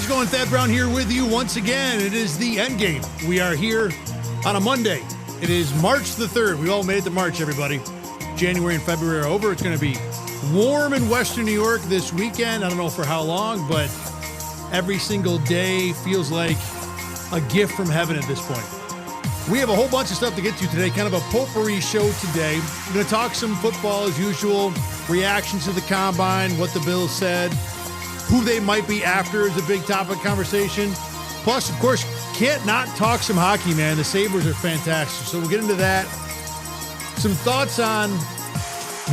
How's it going? Thad Brown here with you once again. It is the Endgame. We are here on a Monday. It is March the 3rd. We all made it to March, everybody. January and February are over. It's going to be warm in Western New York this weekend. I don't know for how long, but every single day feels like a gift from heaven at this point. We have a whole bunch of stuff to get to today, kind of a potpourri show today. We're going to talk some football as usual, reactions to the combine, what the Bills said, who they might be after is a big topic conversation. Plus, of course, can't not talk some hockey, man. The Sabres are fantastic. So we'll get into that. Some thoughts on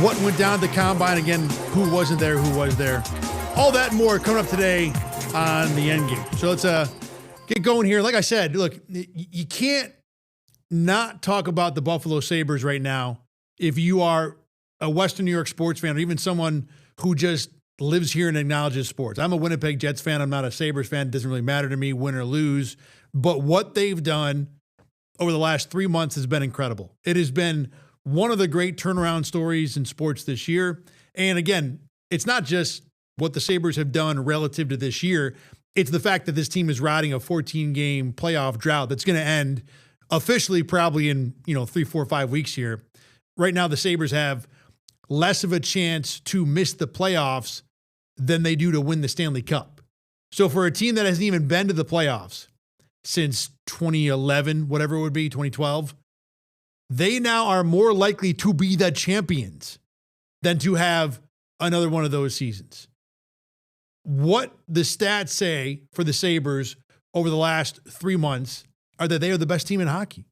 what went down at the combine. Again, who wasn't there, who was there. All that and more coming up today on the Endgame. So let's get going here. Like I said, look, you can't not talk about the Buffalo Sabres right now if you are a Western New York sports fan or even someone who just lives here and acknowledges sports. I'm a Winnipeg Jets fan. I'm not a Sabres fan. It doesn't really matter to me, win or lose. But what they've done over the last 3 months has been incredible. It has been one of the great turnaround stories in sports this year. And again, it's not just what the Sabres have done relative to this year. It's the fact that this team is riding a 14-game playoff drought that's going to end officially probably in 3, 4, 5 weeks here. Right now, the Sabres have less of a chance to miss the playoffs than they do to win the Stanley Cup. So for a team that hasn't even been to the playoffs since 2011, whatever it would be, 2012, they now are more likely to be the champions than to have another one of those seasons. What the stats say for the Sabres over the last 3 months are that they are the best team in hockey.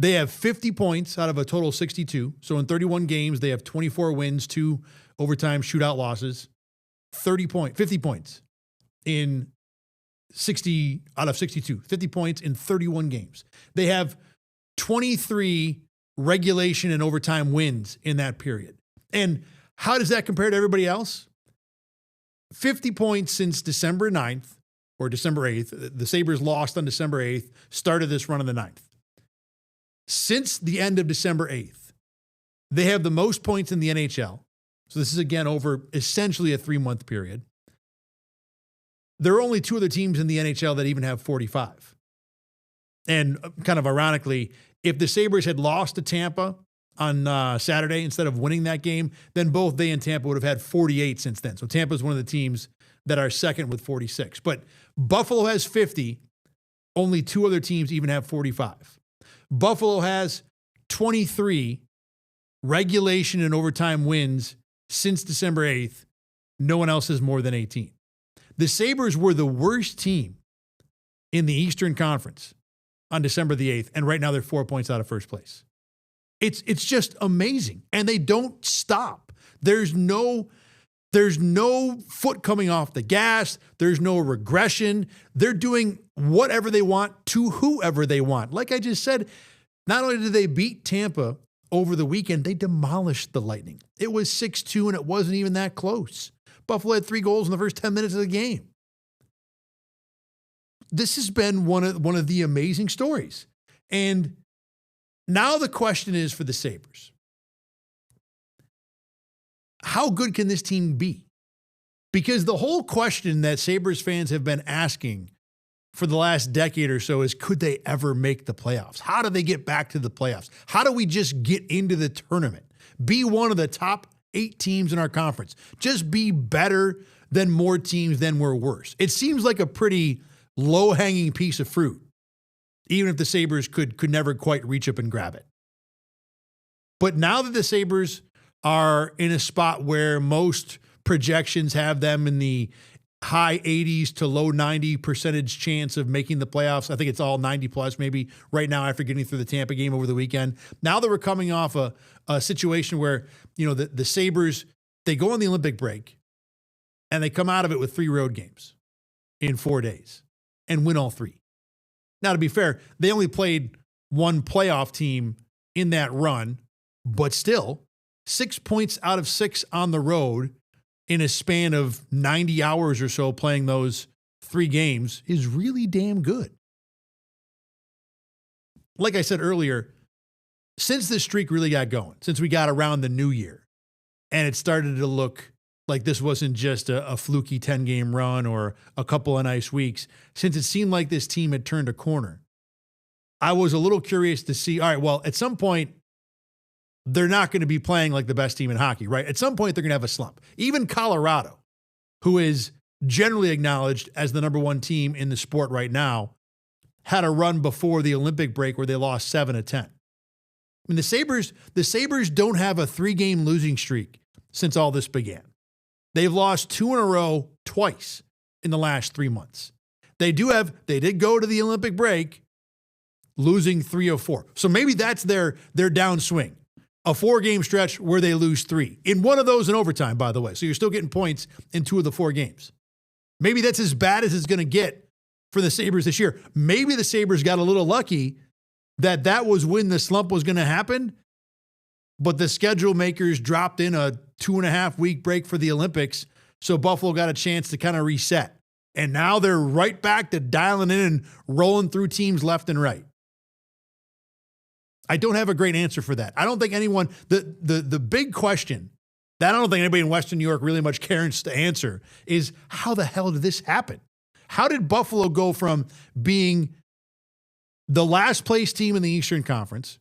They have 50 points out of a total of 62. So in 31 games, they have 24 wins, 2 overtime shootout losses, 50 points in 60 out of 62, 50 points in 31 games. They have 23 regulation and overtime wins in that period. And how does that compare to everybody else? 50 points since December 9th or December 8th. The Sabres lost on December 8th, started this run on the 9th. Since the end of December 8th, they have the most points in the NHL. So this is, again, over essentially a 3-month period. There are only 2 other teams in the NHL that even have 45. And kind of ironically, if the Sabres had lost to Tampa on Saturday instead of winning that game, then both they and Tampa would have had 48 since then. So Tampa is one of the teams that are second with 46. But Buffalo has 50. Only 2 other teams even have 45. Buffalo has 23 regulation and overtime wins since December 8th. No one else has more than 18. The Sabres were the worst team in the Eastern Conference on December the 8th, and right now they're 4 points out of first place. It's just amazing, and they don't stop. There's no foot coming off the gas. There's no regression. They're doing whatever they want to whoever they want. Like I just said, not only did they beat Tampa over the weekend, they demolished the Lightning. It was 6-2, and it wasn't even that close. Buffalo had 3 goals in the first 10 minutes of the game. This has been one of the amazing stories. And now the question is for the Sabres. How good can this team be? Because the whole question that Sabres fans have been asking for the last decade or so is, could they ever make the playoffs? How do they get back to the playoffs? How do we just get into the tournament? Be one of the top 8 teams in our conference. Just be better than more teams than we're worse. It seems like a pretty low-hanging piece of fruit, even if the Sabres could never quite reach up and grab it. But now that the Sabres are in a spot where most projections have them in the high 80s to low 90% chance of making the playoffs. I think it's all 90 plus maybe right now after getting through the Tampa game over the weekend. Now that we're coming off a situation where, the Sabres, they go on the Olympic break and they come out of it with 3 road games in 4 days and win all 3. Now, to be fair, they only played 1 playoff team in that run, but still 6 points out of 6 on the road in a span of 90 hours or so playing those 3 games is really damn good. Like I said earlier, since this streak really got going, since we got around the new year and it started to look like this wasn't just a fluky 10-game run or a couple of nice weeks, since it seemed like this team had turned a corner. I was a little curious to see, all right, well, at some point, they're not going to be playing like the best team in hockey, right? At some point, they're going to have a slump. Even Colorado, who is generally acknowledged as the number one team in the sport right now, had a run before the Olympic break where they lost 7 of 10. I mean, the Sabres don't have a 3-game losing streak since all this began. They've lost 2 in a row twice in the last 3 months. They did go to the Olympic break losing 3 of 4. So maybe that's their downswing. A 4-game stretch where they lose 3. In one of those in overtime, by the way. So you're still getting points in 2 of the 4 games. Maybe that's as bad as it's going to get for the Sabres this year. Maybe the Sabres got a little lucky that was when the slump was going to happen, but the schedule makers dropped in a 2.5-week break for the Olympics, so Buffalo got a chance to kind of reset. And now they're right back to dialing in and rolling through teams left and right. I don't have a great answer for that. I don't think anyone, the big question that I don't think anybody in Western New York really much cares to answer is, how the hell did this happen? How did Buffalo go from being the last place team in the Eastern Conference,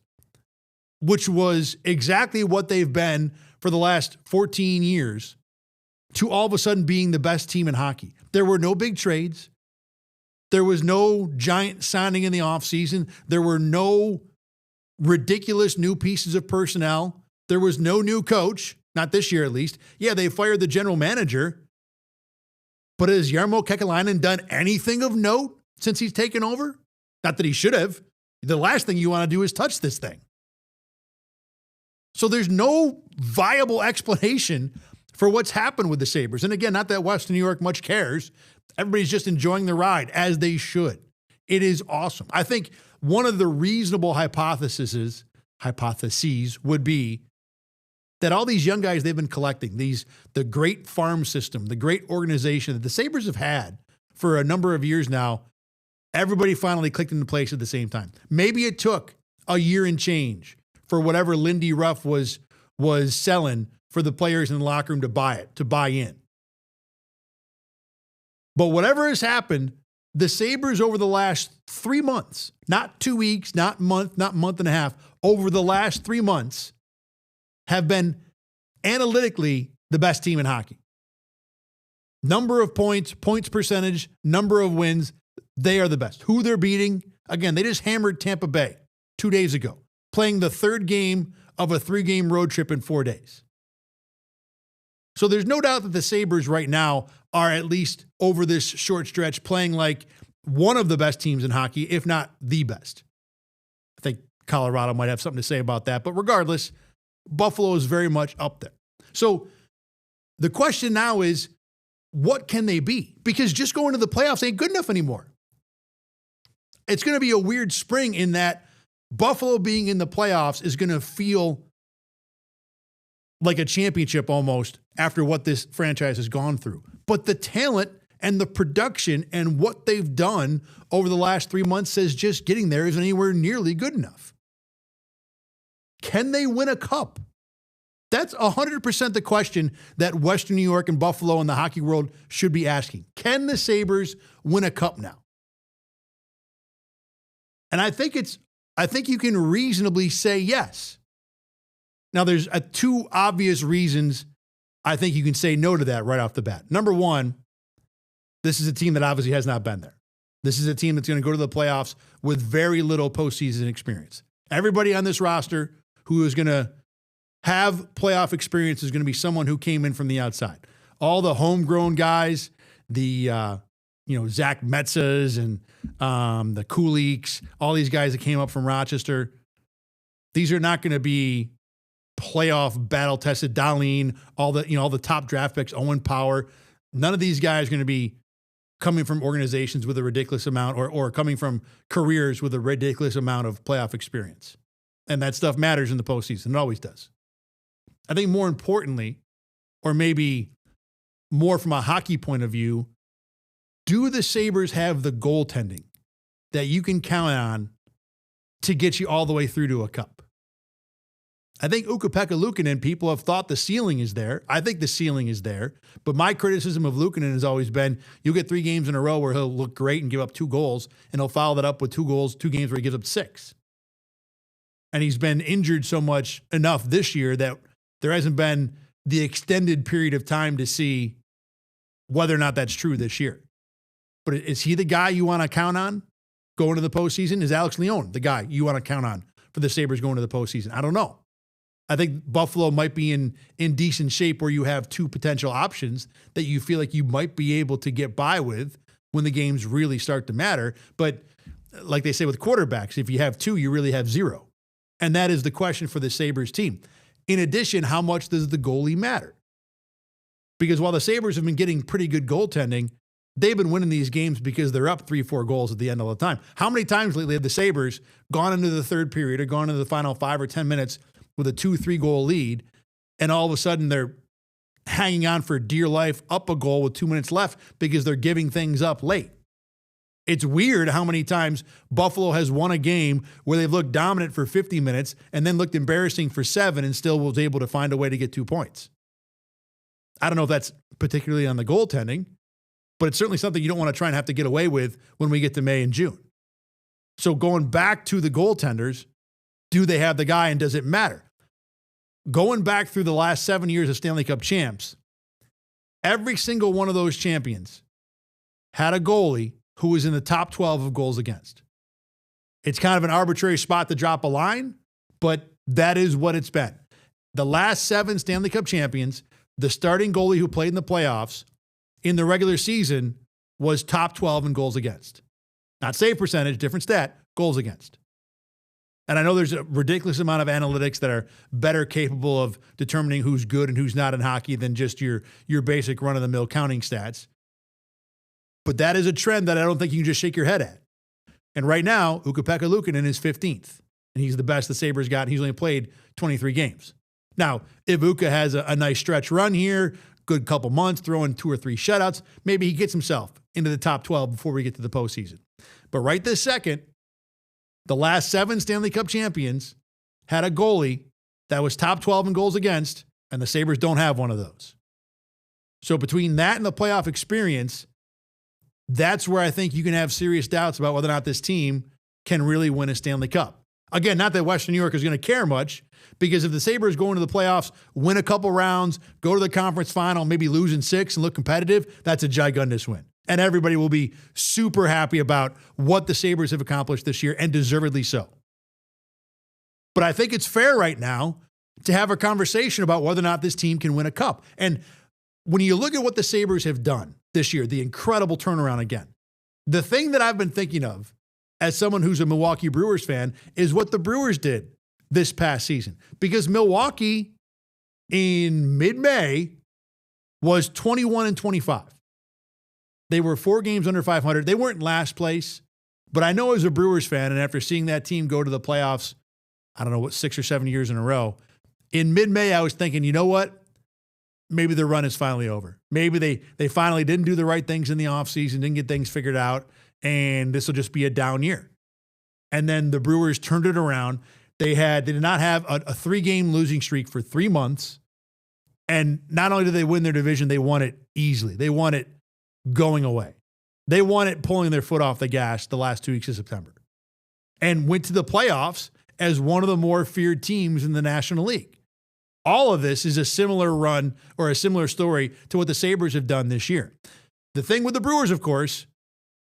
which was exactly what they've been for the last 14 years, to all of a sudden being the best team in hockey? There were no big trades. There was no giant signing in the offseason. There were no ridiculous new pieces of personnel. There was no new coach, not this year at least. Yeah, they fired the general manager. But has Jarmo Kekalainen done anything of note since he's taken over? Not that he should have. The last thing you want to do is touch this thing. So there's no viable explanation for what's happened with the Sabres. And again, not that Western New York much cares. Everybody's just enjoying the ride, as they should. It is awesome. I think one of the reasonable hypotheses would be that all these young guys they've been collecting, the great farm system, the great organization that the Sabres have had for a number of years now, everybody finally clicked into place at the same time. Maybe it took a year and change for whatever Lindy Ruff was selling for the players in the locker room to buy in. But whatever has happened, the Sabres over the last 3 months, not 2 weeks, not month and a half, over the last 3 months, have been analytically the best team in hockey. Number of points percentage, number of wins, they are the best. Who they're beating, again, they just hammered Tampa Bay 2 days ago, playing the 3rd game of a 3-game road trip in 4 days. So there's no doubt that the Sabres right now are, at least over this short stretch, playing like one of the best teams in hockey, if not the best. I think Colorado might have something to say about that, but regardless, Buffalo is very much up there. So the question now is, what can they be? Because just going to the playoffs ain't good enough anymore. It's going to be a weird spring in that Buffalo being in the playoffs is going to feel like a championship almost after what this franchise has gone through. But the talent and the production and what they've done over the last 3 months says just getting there isn't anywhere nearly good enough. Can they win a cup? That's 100% the question that Western New York and Buffalo and the hockey world should be asking. Can the Sabres win a cup now? And I think you can reasonably say yes. Now, there's 2 obvious reasons I think you can say no to that right off the bat. Number one, this is a team that obviously has not been there. This is a team that's going to go to the playoffs with very little postseason experience. Everybody on this roster who is going to have playoff experience is going to be someone who came in from the outside. All the homegrown guys, the Zach Metzas and the Kuliks, all these guys that came up from Rochester, these are not going to be playoff battle-tested. Dahlin, all the top draft picks, Owen Power. None of these guys are going to be coming from organizations with a ridiculous amount or coming from careers with a ridiculous amount of playoff experience. And that stuff matters in the postseason. It always does. I think more importantly, or maybe more from a hockey point of view, do the Sabres have the goaltending that you can count on to get you all the way through to a cup? I think Ukko-Pekka Luukkonen, people have thought the ceiling is there. I think the ceiling is there. But my criticism of Luukkonen has always been, you'll get 3 games in a row where he'll look great and give up 2 goals, and he'll follow that up with 2 goals, 2 games where he gives up 6. And he's been injured so much enough this year that there hasn't been the extended period of time to see whether or not that's true this year. But is he the guy you want to count on going to the postseason? Is Alex Leon the guy you want to count on for the Sabres going to the postseason? I don't know. I think Buffalo might be in decent shape where you have 2 potential options that you feel like you might be able to get by with when the games really start to matter. But like they say with quarterbacks, if you have 2, you really have 0. And that is the question for the Sabres team. In addition, how much does the goalie matter? Because while the Sabres have been getting pretty good goaltending, they've been winning these games because they're up 3-4 goals at the end of the time. How many times lately have the Sabres gone into the third period or gone into the final 5 or 10 minutes with a 2-3 goal lead, and all of a sudden they're hanging on for dear life up a goal with 2 minutes left because they're giving things up late? It's weird how many times Buffalo has won a game where they've looked dominant for 50 minutes and then looked embarrassing for 7 and still was able to find a way to get 2 points. I don't know if that's particularly on the goaltending, but it's certainly something you don't want to try and have to get away with when we get to May and June. So going back to the goaltenders, do they have the guy and does it matter? Going back through the last 7 years of Stanley Cup champs, every single one of those champions had a goalie who was in the top 12 of goals against. It's kind of an arbitrary spot to drop a line, but that is what it's been. The last 7 Stanley Cup champions, the starting goalie who played in the playoffs in the regular season was top 12 in goals against. Not save percentage, different stat, goals against. And I know there's a ridiculous amount of analytics that are better capable of determining who's good and who's not in hockey than just your basic run-of-the-mill counting stats. But that is a trend that I don't think you can just shake your head at. And right now, Ukko-Pekka Luukkonen is 15th, and he's the best the Sabres got, and he's only played 23 games. Now, if Ukko has a nice stretch run here, good couple months, throwing 2 or 3 shutouts, maybe he gets himself into the top 12 before we get to the postseason. But right this second, the last 7 Stanley Cup champions had a goalie that was top 12 in goals against, and the Sabres don't have one of those. So between that and the playoff experience, that's where I think you can have serious doubts about whether or not this team can really win a Stanley Cup. Again, not that Western New York is going to care much, because if the Sabres go into the playoffs, win a couple rounds, go to the conference final, maybe lose in 6 and look competitive, that's a gigundous win. And everybody will be super happy about what the Sabres have accomplished this year, and deservedly so. But I think it's fair right now to have a conversation about whether or not this team can win a cup. And when you look at what the Sabres have done this year, the incredible turnaround again, the thing that I've been thinking of as someone who's a Milwaukee Brewers fan is what the Brewers did this past season. Because Milwaukee in mid-May was 21-25. They were 4 games under 500. They weren't in last place, but I know as a Brewers fan, and after seeing that team go to the playoffs, I don't know what, 6 or 7 years in a row, in mid-May I was thinking, you know what? Maybe the run is finally over. Maybe they finally didn't do the right things in the offseason, didn't get things figured out, and this will just be a down year. And then the Brewers turned it around. They did not have a 3-game losing streak for 3 months. And not only did they win their division, they won it easily. They won it going away. They won it pulling their foot off the gas the last 2 weeks of September. And went to the playoffs as one of the more feared teams in the National League. All of this is a similar run or a similar story to what the Sabres have done this year. The thing with the Brewers, of course,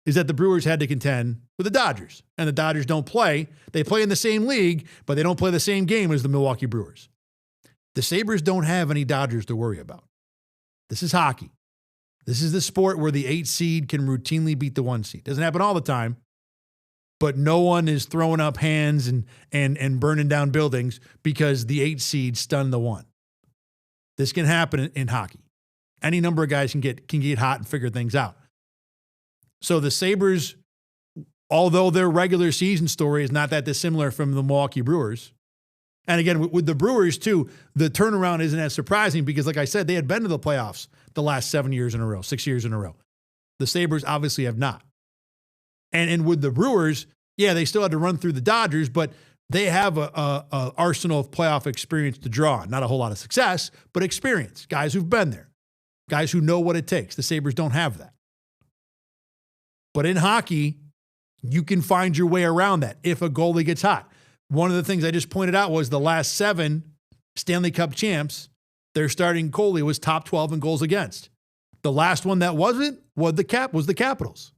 is that the Brewers had to contend with the Dodgers. And the Dodgers don't play. They play in the same league, but they don't play the same game as the Milwaukee Brewers. The Sabres don't have any Dodgers to worry about. This is hockey. This is the sport where the 8 seed can routinely beat the 1 seed. Doesn't happen all the time, but no one is throwing up hands and burning down buildings because the 8 seed stunned the 1. This can happen in hockey. Any number of guys can get hot and figure things out. So the Sabres, although their regular season story is not that dissimilar from the Milwaukee Brewers, and again, with the Brewers too, the turnaround isn't as surprising because, like I said, they had been to the playoffs the last 7 years in a row, 6 years in a row. The Sabres obviously have not. And with the Brewers, yeah, they still had to run through the Dodgers, but they have a arsenal of playoff experience to draw on. Not a whole lot of success, but experience. Guys who've been there. Guys who know what it takes. The Sabres don't have that. But in hockey, you can find your way around that if a goalie gets hot. One of the things I just pointed out was the last 7 Stanley Cup champs, their starting goalie was top 12 in goals against. The last one that wasn't was the Capitals.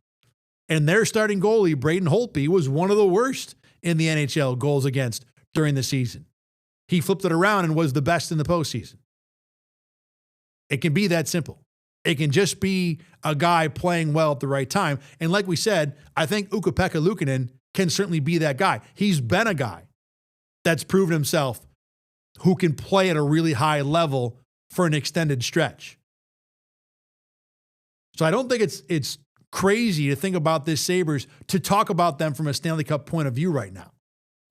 And their starting goalie, Braden Holtby, was one of the worst in the NHL goals against during the season. He flipped it around and was the best in the postseason. It can be that simple. It can just be a guy playing well at the right time. And like we said, I think Ukko-Pekka Luukkonen can certainly be that guy. He's been a guy that's proven himself who can play at a really high level for an extended stretch. So I don't think it's crazy to think about this Sabres, to talk about them from a Stanley Cup point of view right now.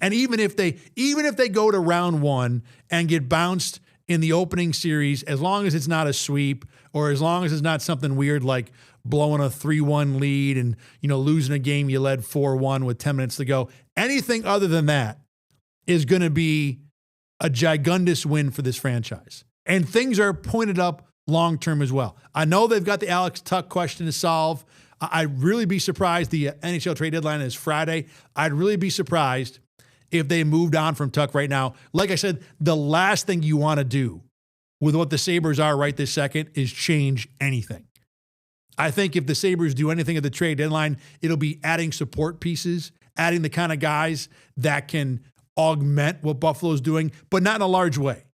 And even if they go to round 1 and get bounced in the opening series, as long as it's not a sweep or as long as it's not something weird like blowing a 3-1 lead and, losing a game you led 4-1 with 10 minutes to go, anything other than that is going to be a gigundous win for this franchise. And things are pointed up long-term as well. I know they've got the Alex Tuch question to solve. I'd really be surprised. The NHL trade deadline is Friday. I'd really be surprised if they moved on from Tuch right now. Like I said, the last thing you want to do with what the Sabres are right this second is change anything. I think if the Sabres do anything at the trade deadline, it'll be adding support pieces, adding the kind of guys that can augment what Buffalo's doing, but not in a large way.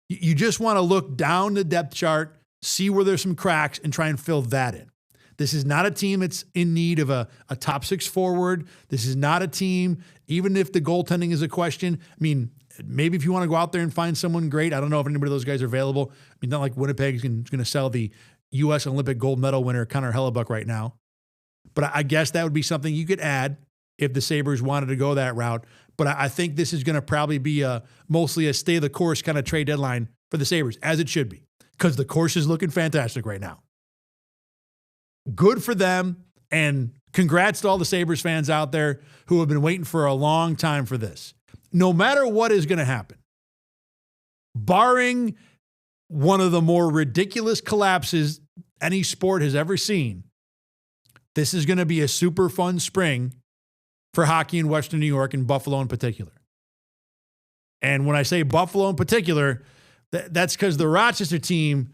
You just want to look down the depth chart, see where there's some cracks, and try and fill that in. This is not a team that's in need of a top 6 forward. This is not a team, even if the goaltending is a question. I mean, maybe if you want to go out there and find someone great, I don't know if anybody of those guys are available. I mean, not like Winnipeg is going to sell the U.S. Olympic gold medal winner, Connor Hellebuck, right now. But I guess that would be something you could add if the Sabres wanted to go that route. But I think this is going to probably be mostly a stay-the-course kind of trade deadline for the Sabres, as it should be, because the course is looking fantastic right now. Good for them, and congrats to all the Sabres fans out there who have been waiting for a long time for this. No matter what is going to happen, barring one of the more ridiculous collapses any sport has ever seen, this is going to be a super fun spring for hockey in Western New York and Buffalo in particular. And when I say Buffalo in particular, that's because the Rochester team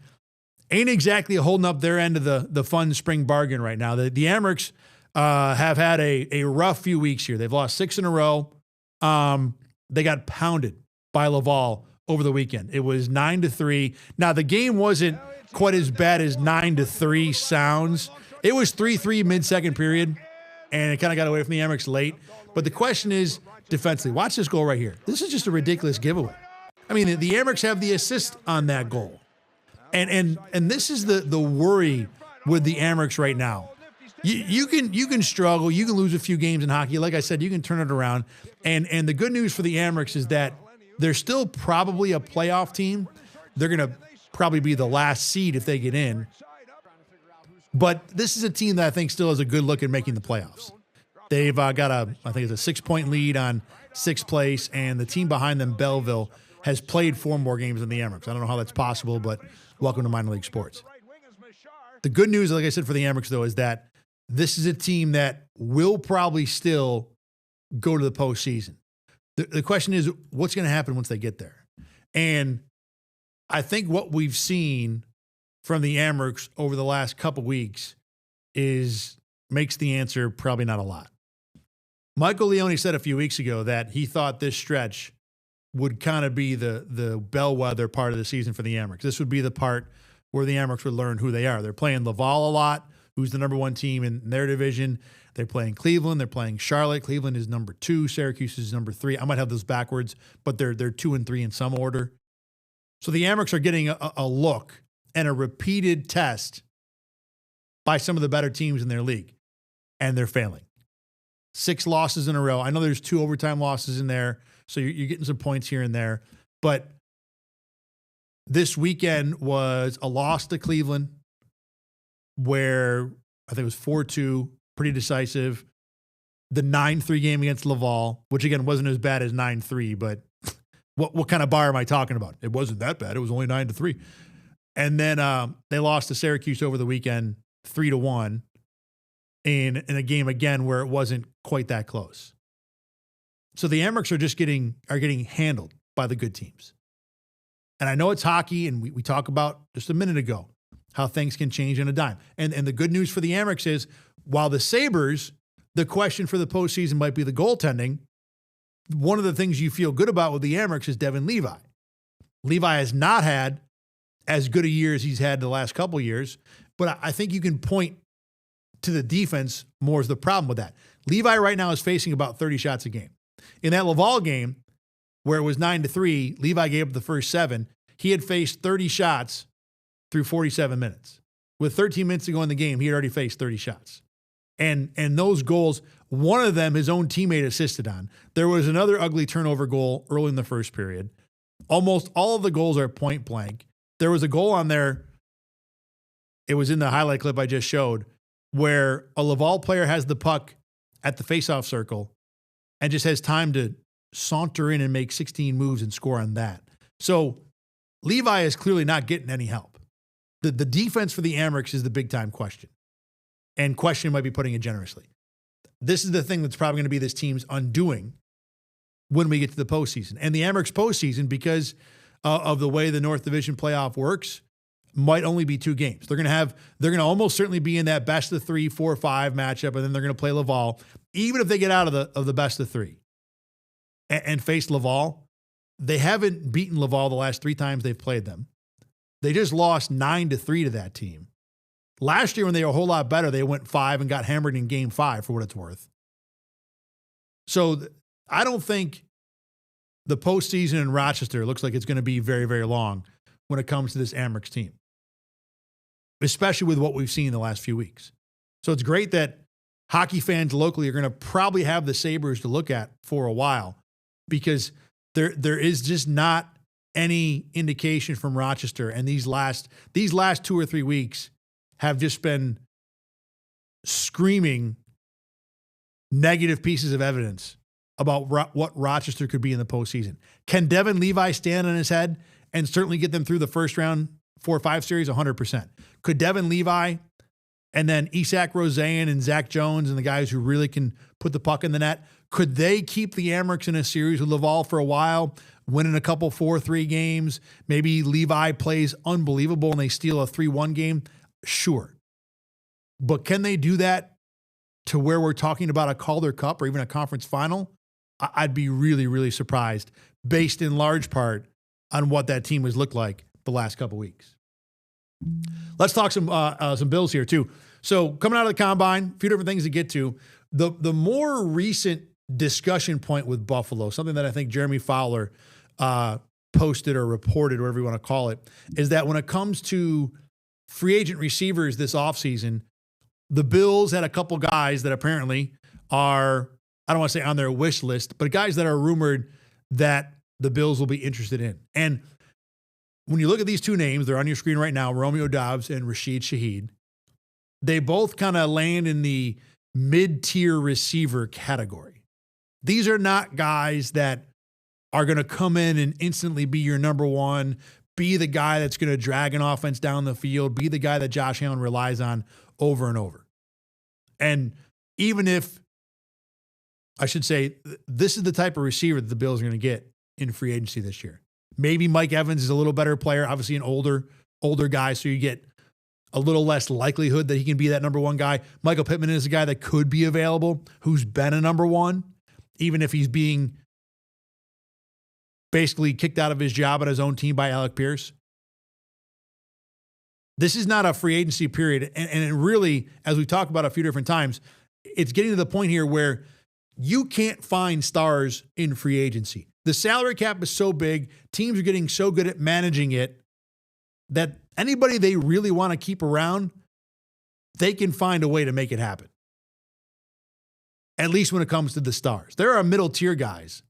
ain't exactly holding up their end of the fun spring bargain right now. The Amerks have had a rough few weeks here. They've lost 6 in a row. They got pounded by Laval over the weekend. It was 9-3. Now, the game wasn't quite as bad as 9-3 sounds. It was 3-3 mid-second period, and it kind of got away from the Amerks late. But the question is, defensively, watch this goal right here. This is just a ridiculous giveaway. I mean, the Amerks have the assist on that goal. And this is the worry with the Amerks right now. You can struggle. You can lose a few games in hockey. Like I said, you can turn it around. And the good news for the Amerks is that they're still probably a playoff team. They're going to probably be the last seed if they get in. But this is a team that I think still has a good look at making the playoffs. They've got I think it's a 6-point lead on 6th place, and the team behind them, Belleville, has played 4 more games than the Amerks. I don't know how that's possible, but welcome to minor league sports. The good news, like I said, for the Amerks, though, is that this is a team that will probably still go to the postseason. The question is, what's going to happen once they get there? And I think what we've seen from the Amerks over the last couple weeks makes the answer probably not a lot. Michael Leone said a few weeks ago that he thought this stretch would kind of be the bellwether part of the season for the Amerks. This would be the part where the Amerks would learn who they are. They're playing Laval a lot, who's the number 1 team in their division. They're playing Cleveland. They're playing Charlotte. Cleveland is number 2. Syracuse is number 3. I might have those backwards, but they're 2 and 3 in some order. So the Amerks are getting a look and a repeated test by some of the better teams in their league, and they're failing. 6 losses in a row. I know there's 2 overtime losses in there, so you're getting some points here and there. But this weekend was a loss to Cleveland, where I think it was 4-2, pretty decisive. the 9-3 game against Laval, which again wasn't as bad as 9-3, but what kind of bar am I talking about? It wasn't that bad. It was only 9-3. And then they lost to Syracuse over the weekend 3-1 in a game again where it wasn't quite that close. So the Amerks are just getting handled by the good teams. And I know it's hockey, and we talked about just a minute ago how things can change in a dime. And the good news for the Amerks is, while the Sabres, the question for the postseason might be the goaltending, one of the things you feel good about with the Amerks is Devin Levi. Levi has not had as good a year as he's had the last couple of years, but I think you can point to the defense more as the problem with that. Levi right now is facing about 30 shots a game. In that Laval game, where it was 9-3, Levi gave up the first 7. He had faced 30 shots through 47 minutes. With 13 minutes to go in the game, he had already faced 30 shots. And those goals, one of them his own teammate assisted on. There was another ugly turnover goal early in the first period. Almost all of the goals are point blank. There was a goal on there, it was in the highlight clip I just showed, where a Laval player has the puck at the faceoff circle and just has time to saunter in and make 16 moves and score on that. So Levi is clearly not getting any help. The defense for the Amerks is the big-time question. And question might be putting it generously. This is the thing that's probably going to be this team's undoing when we get to the postseason. And the Amerks postseason, because of the way the North Division playoff works, might only be 2 games. They're going to almost certainly be in that best of 3, 4, 5 matchup, and then they're going to play Laval. Even if they get out of the best of 3 and face Laval, they haven't beaten Laval the last 3 times they've played them. They just lost 9-3 to that team. Last year, when they were a whole lot better, they went 5 and got hammered in game 5 for what it's worth. So I don't think the postseason in Rochester looks like it's going to be very, very long when it comes to this Amerks team, especially with what we've seen in the last few weeks. So it's great that hockey fans locally are going to probably have the Sabres to look at for a while, because there is just not any indication from Rochester. And these last 2 or 3 weeks have just been screaming negative pieces of evidence about what Rochester could be in the postseason. Can Devin Levi stand on his head and certainly get them through the first round 4-5 series? 100%. Could Devin Levi and then Isak Roseanne and Zach Jones and the guys who really can put the puck in the net, could they keep the Amerks in a series with Laval for a while, winning a couple 4-3 games? Maybe Levi plays unbelievable and they steal a 3-1 game? Sure. But can they do that to where we're talking about a Calder Cup or even a conference final? I'd be really, really surprised, based in large part on what that team has looked like the last couple weeks. Let's talk some Bills here too. So coming out of the combine, a few different things to get to. The more recent discussion point with Buffalo, something that I think Jeremy Fowler posted or reported, whatever you want to call it, is that when it comes to free agent receivers this offseason, the Bills had a couple guys that apparently are, I don't want to say on their wish list, but guys that are rumored that the Bills will be interested in. And when you look at these 2 names, they're on your screen right now, Romeo Doubs and Rashid Shaheed. They both kind of land in the mid-tier receiver category. These are not guys that are going to come in and instantly be your number one, be the guy that's going to drag an offense down the field, be the guy that Josh Allen relies on over and over. And even if, I should say, this is the type of receiver that the Bills are going to get in free agency this year. Maybe Mike Evans is a little better player, obviously an older guy, so you get a little less likelihood that he can be that number one guy. Michael Pittman is a guy that could be available, who's been a number one, even if he's being basically kicked out of his job at his own team by Alec Pierce. This is not a free agency period. And it really, as we've talked about a few different times, it's getting to the point here where you can't find stars in free agency. The salary cap is so big, teams are getting so good at managing it that anybody they really want to keep around, they can find a way to make it happen. At least when it comes to the stars. There are middle tier guys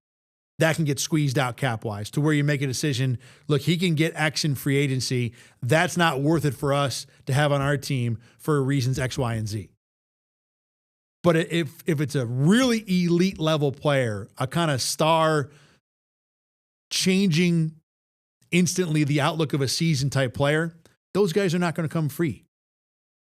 that can get squeezed out cap-wise to where you make a decision, look, he can get X in free agency. That's not worth it for us to have on our team for reasons X, Y, and Z. But if it's a really elite level player, a kind of star changing instantly the outlook of a season type player, those guys are not going to come free.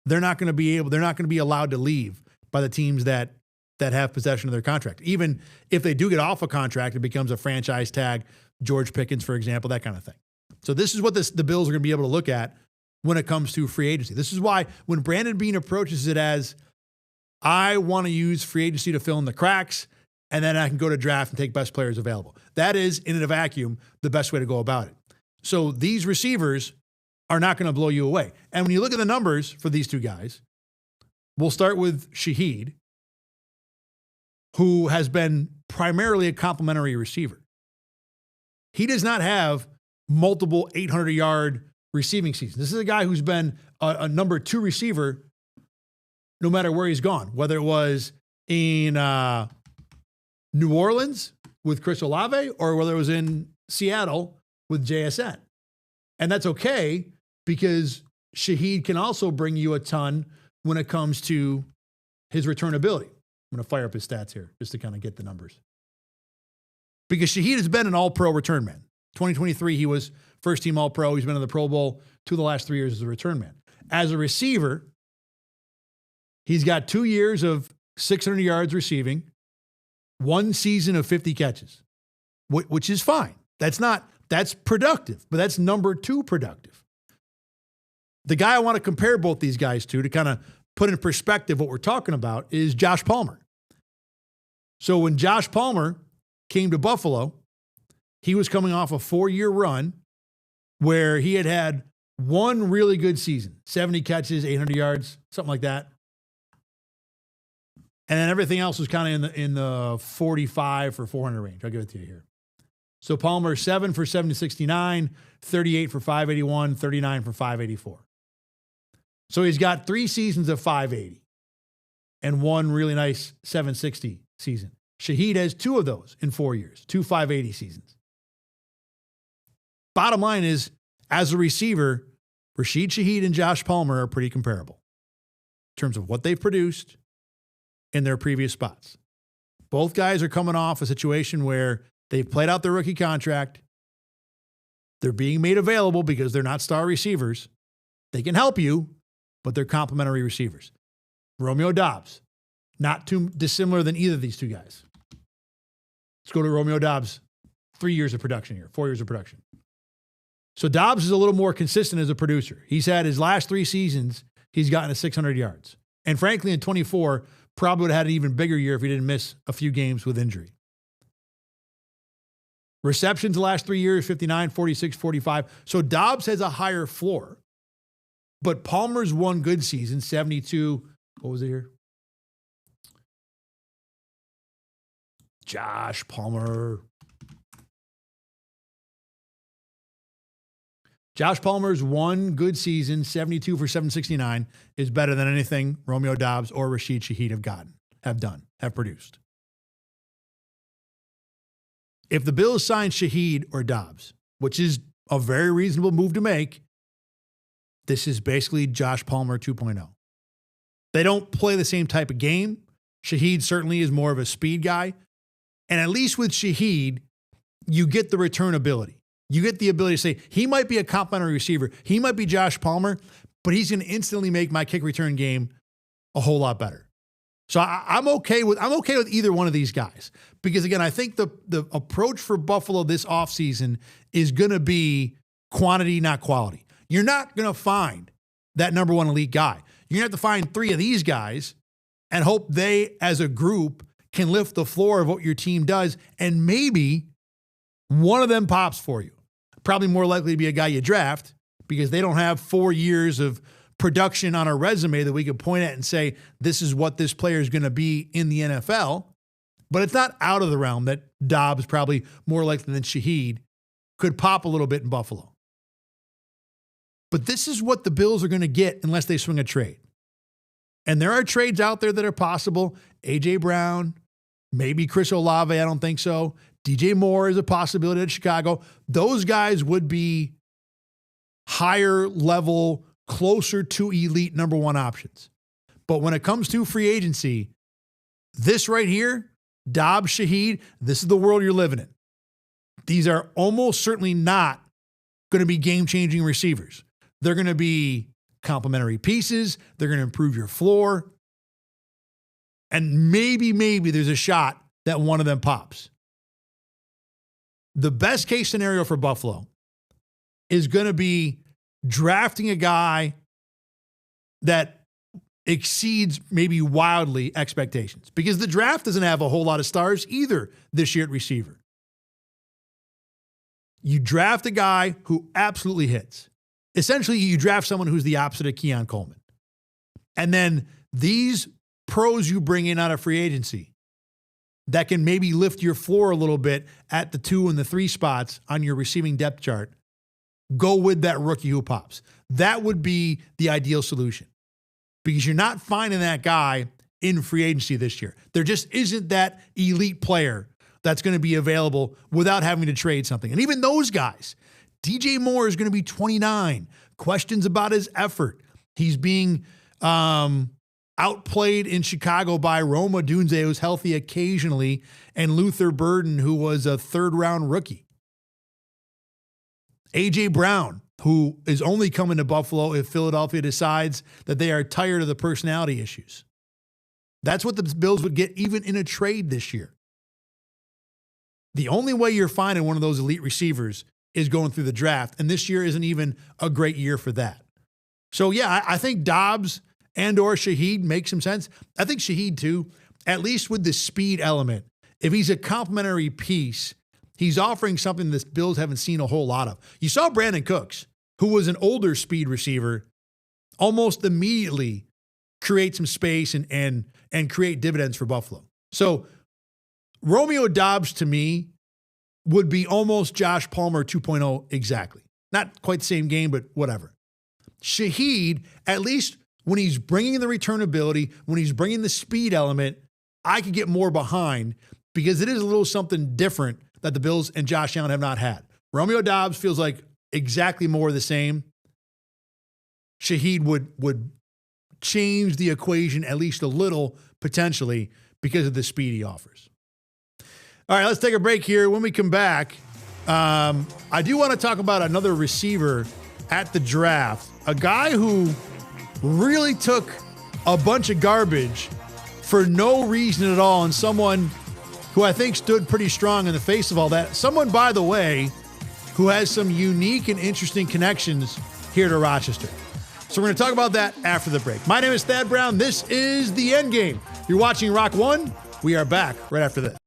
They're not going to be allowed to leave by the teams that have possession of their contract. Even if they do get off a contract, it becomes a franchise tag, George Pickens, for example, that kind of thing. So this is what the Bills are going to be able to look at when it comes to free agency. This is why when Brandon Beane approaches it as, I want to use free agency to fill in the cracks, and then I can go to draft and take best players available. That is, in a vacuum, the best way to go about it. So these receivers are not going to blow you away. And when you look at the numbers for these two guys, we'll start with Shaheed, who has been primarily a complimentary receiver. He does not have multiple 800-yard receiving seasons. This is a guy who's been a number 2 receiver no matter where he's gone, whether it was in New Orleans with Chris Olave or whether it was in Seattle with JSN. And that's okay because Shaheed can also bring you a ton when it comes to his returnability. I'm going to fire up his stats here just to kind of get the numbers. Because Shaheed has been an all-pro return man. 2023, he was first-team all-pro. He's been in the Pro Bowl 2 of the last 3 years as a return man. As a receiver, he's got 2 years of 600 yards receiving, 1 season of 50 catches, which is fine. That's productive, but that's number 2 productive. The guy I want to compare both these guys to kind of put in perspective what we're talking about is Josh Palmer. So when Josh Palmer came to Buffalo, he was coming off a 4-year run where he had 1 really good season, 70 catches, 800 yards, something like that. And then everything else was kind of in the 45 for 400 range. I'll give it to you here. So Palmer, 7 for 769, 38 for 581, 39 for 584. So he's got 3 seasons of 580 and 1 really nice 760 season. Shaheed has 2 of those in 4 years, 2 580 seasons. Bottom line is, as a receiver, Rashid Shaheed and Josh Palmer are pretty comparable in terms of what they've produced in their previous spots. Both guys are coming off a situation where they've played out their rookie contract. They're being made available because they're not star receivers. They can help you, but they're complementary receivers. Romeo Doubs, not too dissimilar than either of these two guys. Let's go to Romeo Doubs. 3 years of production here, 4 years of production. So Doubs is a little more consistent as a producer. He's had his last 3 seasons, he's gotten to 600 yards. And frankly, in 24, probably would have had an even bigger year if he didn't miss a few games with injury. Receptions the last 3 years, 59, 46, 45. So Doubs has a higher floor. But Palmer's 1 good season, 72. What was it here? Josh Palmer. Josh Palmer's 1 good season, 72 for 769, is better than anything Romeo Doubs or Rashid Shaheed have produced. If the Bills sign Shaheed or Doubs, which is a very reasonable move to make, this is basically Josh Palmer 2.0. They don't play the same type of game. Shaheed certainly is more of a speed guy. And at least with Shaheed, you get the return ability. You get the ability to say, he might be a complimentary receiver. He might be Josh Palmer, but he's going to instantly make my kick return game a whole lot better. So I'm okay with either one of these guys. Because again, I think the approach for Buffalo this offseason is going to be quantity, not quality. You're not going to find that number 1 elite guy. You're going to have to find 3 of these guys and hope they, as a group, can lift the floor of what your team does, and maybe one of them pops for you. Probably more likely to be a guy you draft because they don't have 4 years of production on a resume that we could point at and say, this is what this player is going to be in the NFL. But it's not out of the realm that Doubs, probably more likely than Shaheed, could pop a little bit in Buffalo. But this is what the Bills are going to get unless they swing a trade. And there are trades out there that are possible. A.J. Brown, maybe Chris Olave, I don't think so. DJ Moore is a possibility at Chicago. Those guys would be higher level, closer to elite number 1 options. But when it comes to free agency, This right here, Dobbs, Shaheed, this is the world you're living in. These are almost certainly not going to be game-changing receivers. They're going to be complementary pieces. They're going to improve your floor. And maybe there's a shot that one of them pops. The best case scenario for Buffalo is going to be drafting a guy that exceeds maybe wildly expectations, because the draft doesn't have a whole lot of stars either this year at receiver. You draft a guy who absolutely hits. Essentially, you draft someone who's the opposite of Keon Coleman. And then these pros you bring in out of free agency that can maybe lift your floor a little bit at the 2 and the 3 spots on your receiving depth chart, go with that rookie who pops. That would be the ideal solution, because you're not finding that guy in free agency this year. There just isn't that elite player that's going to be available without having to trade something. And even those guys, DJ Moore is going to be 29. Questions about his effort. He's being outplayed in Chicago by Rome Odunze, who's healthy occasionally, and Luther Burden, who was a third-round rookie. A.J. Brown, who is only coming to Buffalo if Philadelphia decides that they are tired of the personality issues. That's what the Bills would get even in a trade this year. The only way you're finding one of those elite receivers is going through the draft, and this year isn't even a great year for that. So, yeah, I think Dobbs and or Shaheed make some sense. I think Shaheed, too, at least with the speed element. If he's a complementary piece, he's offering something the Bills haven't seen a whole lot of. You saw Brandon Cooks, who was an older speed receiver, almost immediately create some space and create dividends for Buffalo. So Romeo Dobbs, to me, would be almost Josh Palmer 2.0 exactly. Not quite the same game, but whatever. Shaheed, at least when he's bringing the returnability, when he's bringing the speed element, I could get more behind, because it is a little something different that the Bills and Josh Allen have not had. Romeo Dobbs feels like exactly more of the same. Shaheed would change the equation at least a little, potentially, because of the speed he offers. All right, let's take a break here. When we come back, I do want to talk about another receiver at the draft, a guy who really took a bunch of garbage for no reason at all, and someone who I think stood pretty strong in the face of all that. Someone, by the way, who has some unique and interesting connections here to Rochester. So we're going to talk about that after the break. My name is Thad Brown. This is The Endgame. You're watching Rock 1. We are back right after this.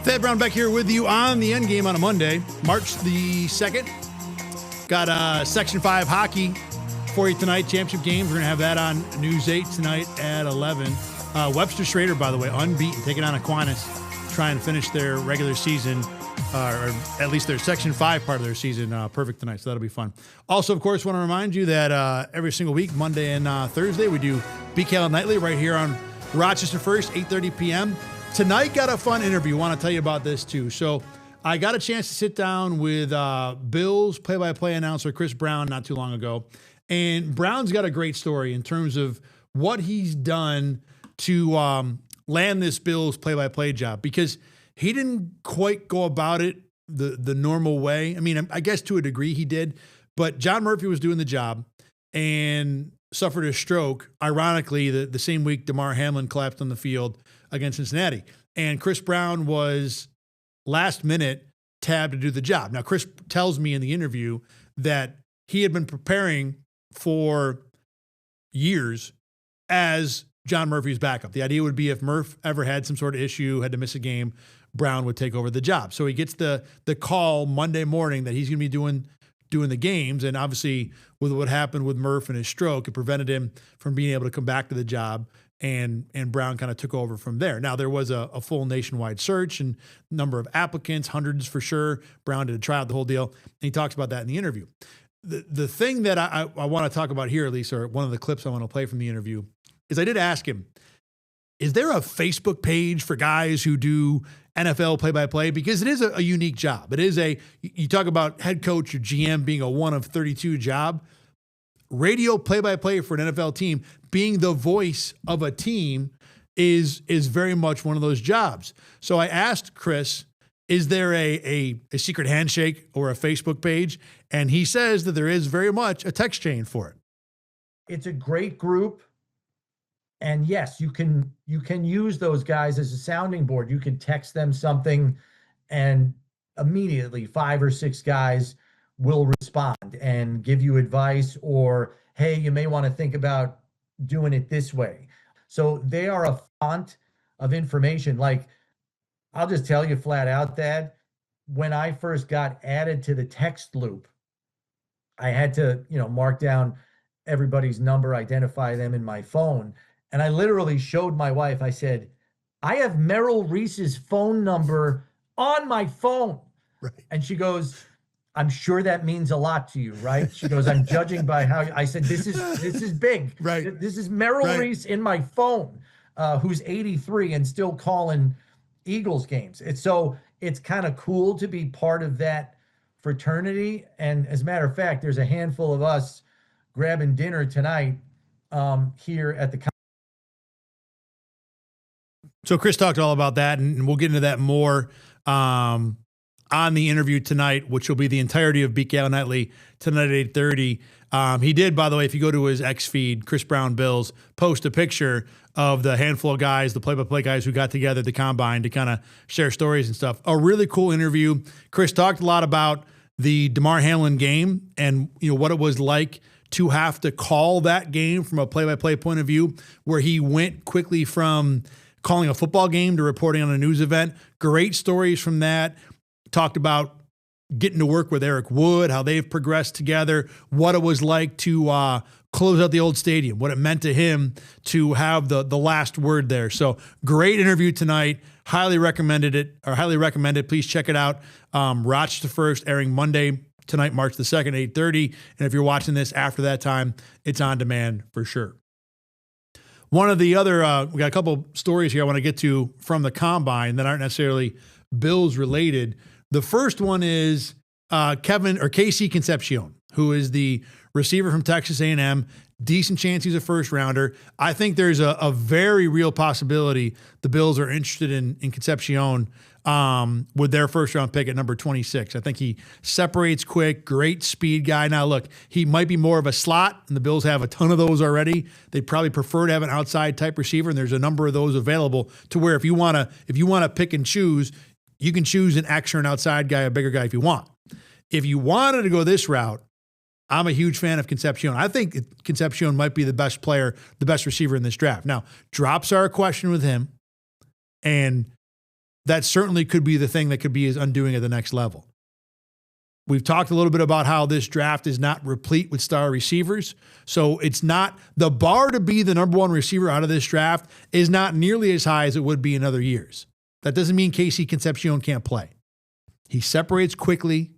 Thad Brown back here with you on The Endgame on a Monday, March the 2nd. Got Section 5 hockey for you tonight, championship games. We're going to have that on News 8 tonight at 11. Webster Schrader, by the way, unbeaten, taking on Aquinas, trying to finish their regular season, or at least their Section 5 part of their season perfect tonight, so that'll be fun. Also, of course, want to remind you that every single week, Monday and Thursday, we do BKL Nightly right here on Rochester First, 8:30 p.m. Tonight, got a fun interview. Want to tell you about this, too. So I got a chance to sit down with Bills play-by-play announcer Chris Brown not too long ago. And Brown's got a great story in terms of what he's done to land this Bills play-by-play job, because he didn't quite go about it the normal way. I mean, I guess to a degree he did, but John Murphy was doing the job and suffered a stroke, ironically, the same week Damar Hamlin collapsed on the field against Cincinnati. And Chris Brown was last minute tabbed to do the job. Now, Chris tells me in the interview that he had been preparing for years as John Murphy's backup. The idea would be if Murph ever had some sort of issue, had to miss a game, Brown would take over the job. So he gets the call Monday morning that he's going to be doing the games. And obviously with what happened with Murph and his stroke, it prevented him from being able to come back to the job. And Brown kind of took over from there. Now, there was a full nationwide search and number of applicants, hundreds for sure. Brown did a tryout, the whole deal. And he talks about that in the interview. The thing that I want to talk about here, at least, or one of the clips I want to play from the interview, is I did ask him, is there a Facebook page for guys who do NFL play-by-play? Because it is a unique job. It is you talk about head coach or GM being a 1 of 32 job. Radio play-by-play for an NFL team, being the voice of a team is very much one of those jobs. So I asked Chris, is there a secret handshake or a Facebook page? And he says that there is very much a text chain for it. It's a great group. And yes, you can use those guys as a sounding board. You can text them something and immediately 5 or 6 guys will respond and give you advice, or, hey, you may want to think about doing it this way. So they are a font of information. Like, I'll just tell you flat out, Thad, when I first got added to the text loop, I had to, mark down everybody's number, identify them in my phone. And I literally showed my wife, I said, I have Merrill Reese's phone number on my phone. Right. And she goes, I'm sure that means a lot to you, right? She goes, I'm judging by how I said, this is big. Right. This is Merrill Reese in my phone, who's 83 and still calling Eagles games. It's kind of cool to be part of that fraternity. And as a matter of fact, there's a handful of us grabbing dinner tonight here at the. So Chris talked all about that, and we'll get into that more on the interview tonight, which will be the entirety of Beat Gale Nightly tonight at 8:30. He did, by the way, if you go to his X feed, Chris Brown Bills, post a picture of the handful of guys, the play-by-play guys who got together at the Combine to kind of share stories and stuff. A really cool interview. Chris talked a lot about the DeMar Hamlin game and what it was like to have to call that game from a play-by-play point of view, where he went quickly from calling a football game to reporting on a news event. Great stories from that. Talked about getting to work with Eric Wood, how they've progressed together, what it was like to close out the old stadium, what it meant to him to have the last word there. So great interview tonight. Highly recommend it. Please check it out. Rochester First, airing Monday tonight, March the 2nd, 8:30. And if you're watching this after that time, it's on demand for sure. One of the other, we got a couple stories here I want to get to from the Combine that aren't necessarily Bills related. The first one is Casey Concepcion, who is the receiver from Texas A&M. Decent chance he's a first rounder. I think there's a very real possibility the Bills are interested in Concepcion with their first round pick at number 26. I think he separates quick, great speed guy. Now look, he might be more of a slot, and the Bills have a ton of those already. They'd probably prefer to have an outside type receiver, and there's a number of those available to where if you want to pick and choose, you can choose an X or an outside guy, a bigger guy if you want. If you wanted to go this route, I'm a huge fan of Concepcion. I think Concepcion might be the best player, the best receiver in this draft. Now, drops are a question with him, and that certainly could be the thing that could be his undoing at the next level. We've talked a little bit about how this draft is not replete with star receivers. So it's not, the bar to be the number one receiver out of this draft is not nearly as high as it would be in other years. That doesn't mean Casey Concepcion can't play. He separates quickly.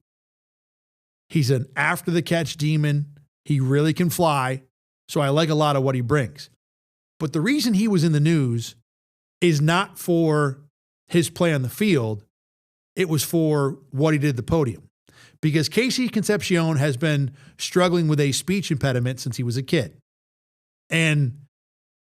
He's an after the catch demon. He really can fly. So I like a lot of what he brings. But the reason he was in the news is not for his play on the field. It was for what he did at the podium. Because Casey Concepcion has been struggling with a speech impediment since he was a kid. And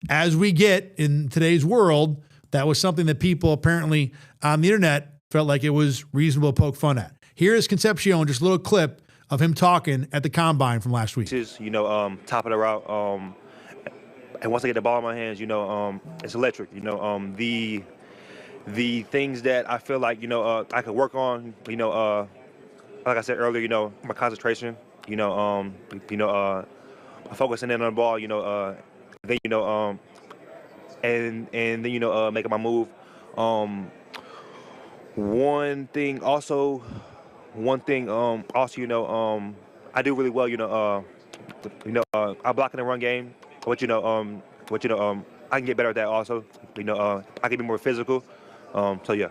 as we get in today's world, that was something that people apparently on the internet felt like it was reasonable to poke fun at. Here is Concepcion, just a little clip of him talking at the Combine from last week. Top of the route. And once I get the ball in my hands, it's electric. The things that I feel like, I could work on, like I said earlier, my concentration, focusing in on the ball, then and then making my move. Um, also I do really well. I block in the run game, but I can get better at that also. I can be more physical. So yeah.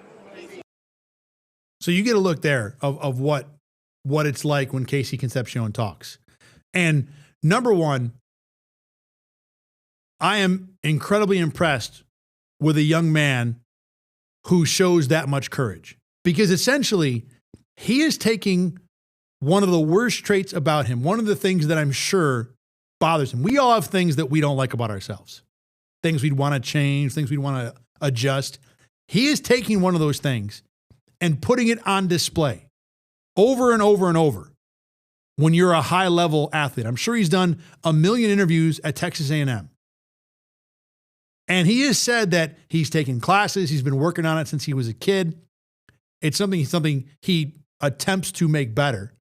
So you get a look there of what it's like when Casey Concepcion talks. And number one, I am incredibly impressed with a young man who shows that much courage, because essentially he is taking one of the worst traits about him, one of the things that I'm sure bothers him. We all have things that we don't like about ourselves, things we'd want to change, things we'd want to adjust. He is taking one of those things and putting it on display over and over and over when you're a high-level athlete. I'm sure he's done 1 million interviews at Texas A&M. And he has said that he's taken classes, he's been working on it since he was a kid. It's something he attempts to make better.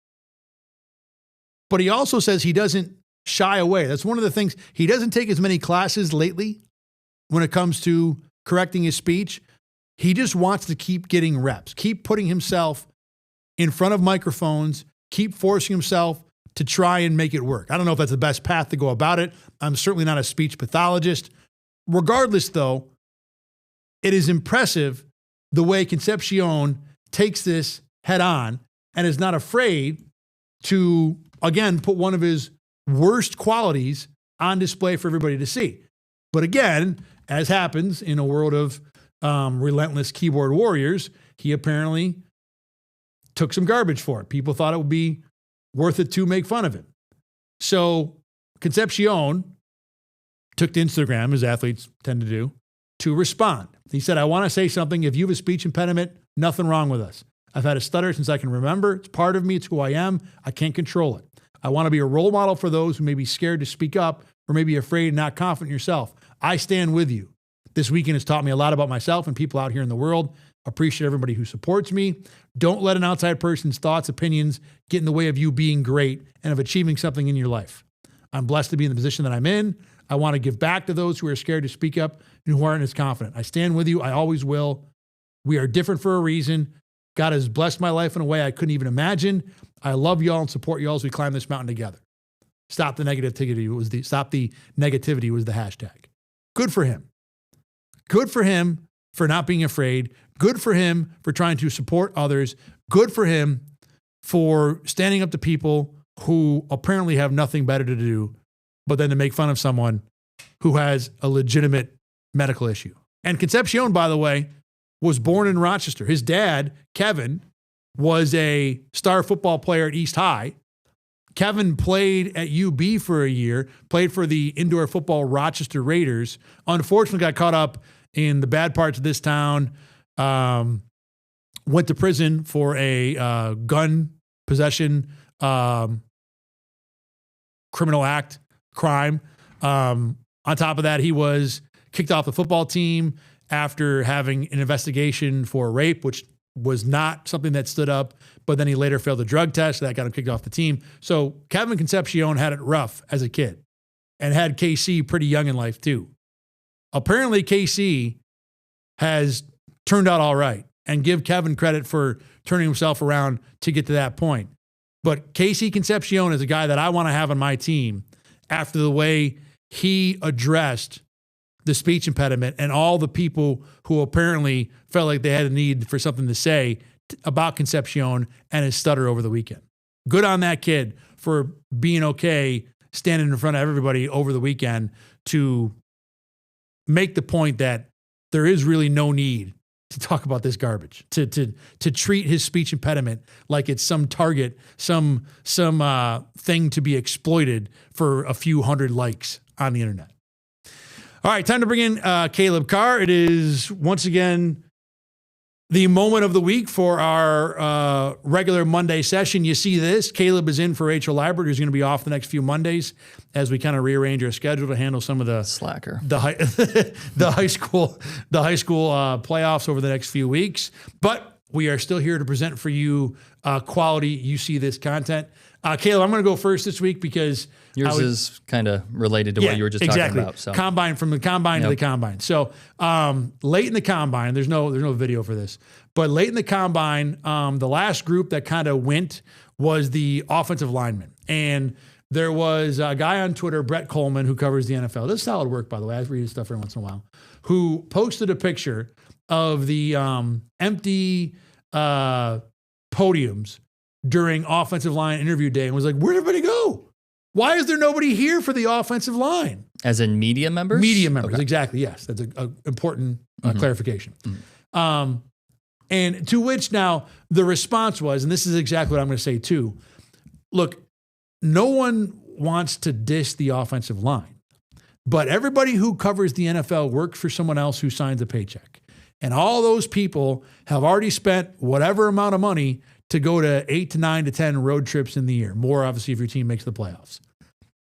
But he also says he doesn't shy away. That's one of the things. He doesn't take as many classes lately when it comes to correcting his speech. He just wants to keep getting reps, keep putting himself in front of microphones, keep forcing himself to try and make it work. I don't know if that's the best path to go about it. I'm certainly not a speech pathologist. Regardless, though, it is impressive the way Concepcion takes this head on and is not afraid to, again, put one of his worst qualities on display for everybody to see. But again, as happens in a world of relentless keyboard warriors, he apparently took some garbage for it. People thought it would be worth it to make fun of him. So Concepcion took to Instagram, as athletes tend to do, to respond. He said, I want to say something. If you have a speech impediment, nothing wrong with us. I've had a stutter since I can remember. It's part of me. It's who I am. I can't control it. I want to be a role model for those who may be scared to speak up or may be afraid and not confident in yourself. I stand with you. This weekend has taught me a lot about myself and people out here in the world. Appreciate everybody who supports me. Don't let an outside person's thoughts, opinions get in the way of you being great and of achieving something in your life. I'm blessed to be in the position that I'm in. I want to give back to those who are scared to speak up and who aren't as confident. I stand with you. I always will. We are different for a reason. God has blessed my life in a way I couldn't even imagine. I love y'all and support y'all as we climb this mountain together. Stop the negativity was the hashtag. Good for him. Good for him for not being afraid. Good for him for trying to support others. Good for him for standing up to people who apparently have nothing better to do but then to make fun of someone who has a legitimate medical issue. And Concepcion, by the way, was born in Rochester. His dad, Kevin, was a star football player at East High. Kevin played at UB for a year, played for the indoor football Rochester Raiders. Unfortunately, got caught up in the bad parts of this town. Went to prison for a gun possession criminal act, crime. On top of that, he was kicked off the football team after having an investigation for rape, which was not something that stood up, but then he later failed a drug test. So that got him kicked off the team. So Kevin Concepcion had it rough as a kid and had KC pretty young in life too. Apparently KC has turned out all right, and give Kevin credit for turning himself around to get to that point. But Casey Concepcion is a guy that I want to have on my team after the way he addressed the speech impediment and all the people who apparently felt like they had a need for something to say about Concepcion and his stutter over the weekend. Good on that kid for being okay standing in front of everybody over the weekend to make the point that there is really no need to talk about this garbage, to treat his speech impediment like it's some target, some thing to be exploited for a few hundred likes on the internet. All right, time to bring in Caleb Carr. It is once again the moment of the week for our regular Monday session. You see this, Caleb is in for Rachel Liebert, who's going to be off the next few Mondays as we kind of rearrange our schedule to handle some of the slacker, the high school playoffs over the next few weeks. But We are still here to present for you quality UC This content. Caleb, I'm going to go first this week because yours is kind of related to what you were just talking about. So combine, from the combine to the combine. So late in the combine, there's no video for this, but late in the combine, the last group that kind of went was the offensive linemen. And there was a guy on Twitter, Brett Coleman, who covers the NFL. This is solid work, by the way. I read his stuff every once in a while. Who posted a picture of the empty podiums during offensive line interview day and was like, where'd everybody go? Why is there nobody here for the offensive line? As in media members? Media members, exactly. Yes, that's an important clarification. And to which now the response was, and this is exactly what I'm going to say too, look, no one wants to diss the offensive line, but everybody who covers the NFL works for someone else who signs a paycheck. And all those people have already spent whatever amount of money to go to 8 to 9 to 10 road trips in the year. More, obviously, if your team makes the playoffs.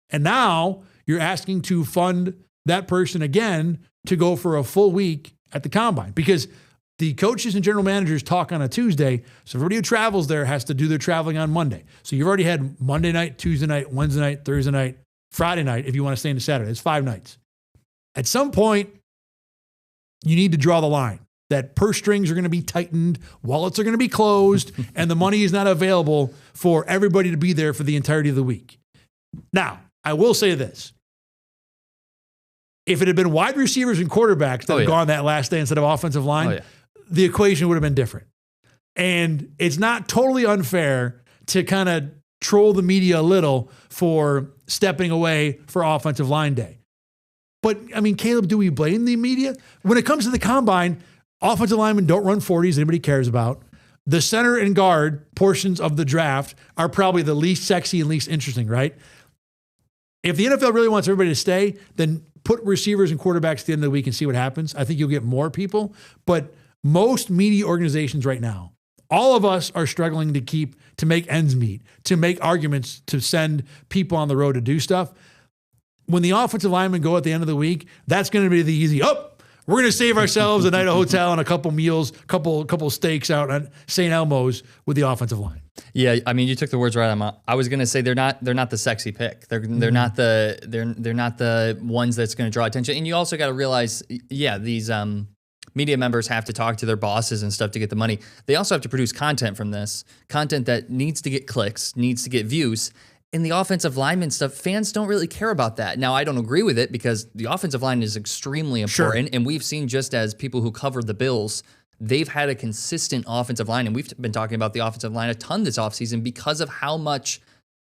And now you're asking to fund that person again to go for a full week at the combine, because the coaches and general managers talk on a Tuesday. So everybody who travels there has to do their traveling on Monday. So you've already had Monday night, Tuesday night, Wednesday night, Thursday night, Friday night, if you want to stay into Saturday. It's 5 nights. At some point, you need to draw the line that purse strings are going to be tightened, wallets are going to be closed, and the money is not available for everybody to be there for the entirety of the week. Now, I will say this. If it had been wide receivers and quarterbacks that had gone that last day instead of offensive line, the equation would have been different. And it's not totally unfair to kind of troll the media a little for stepping away for offensive line day. But, I mean, Caleb, do we blame the media? When it comes to the combine, offensive linemen don't run 40s anybody cares about. The center and guard portions of the draft are probably the least sexy and least interesting, right? If the NFL really wants everybody to stay, then put receivers and quarterbacks at the end of the week and see what happens. I think you'll get more people. But most media organizations right now, all of us are struggling to make ends meet, to make arguments, to send people on the road to do stuff. When the offensive linemen go at the end of the week, that's going to be the easy, we're going to save ourselves a night at a hotel and a couple meals, couple steaks out at St. Elmo's with the offensive line. Yeah, I mean, you took the words right out of my mouth. I was going to say they're not the sexy pick. They're not the ones that's going to draw attention. And you also got to realize, these media members have to talk to their bosses and stuff to get the money. They also have to produce content from this, content that needs to get clicks, needs to get views. In the offensive lineman stuff, fans don't really care about that. Now, I don't agree with it because the offensive line is extremely important. Sure. And we've seen, just as people who cover the Bills, they've had a consistent offensive line. And we've been talking about the offensive line a ton this offseason because of how much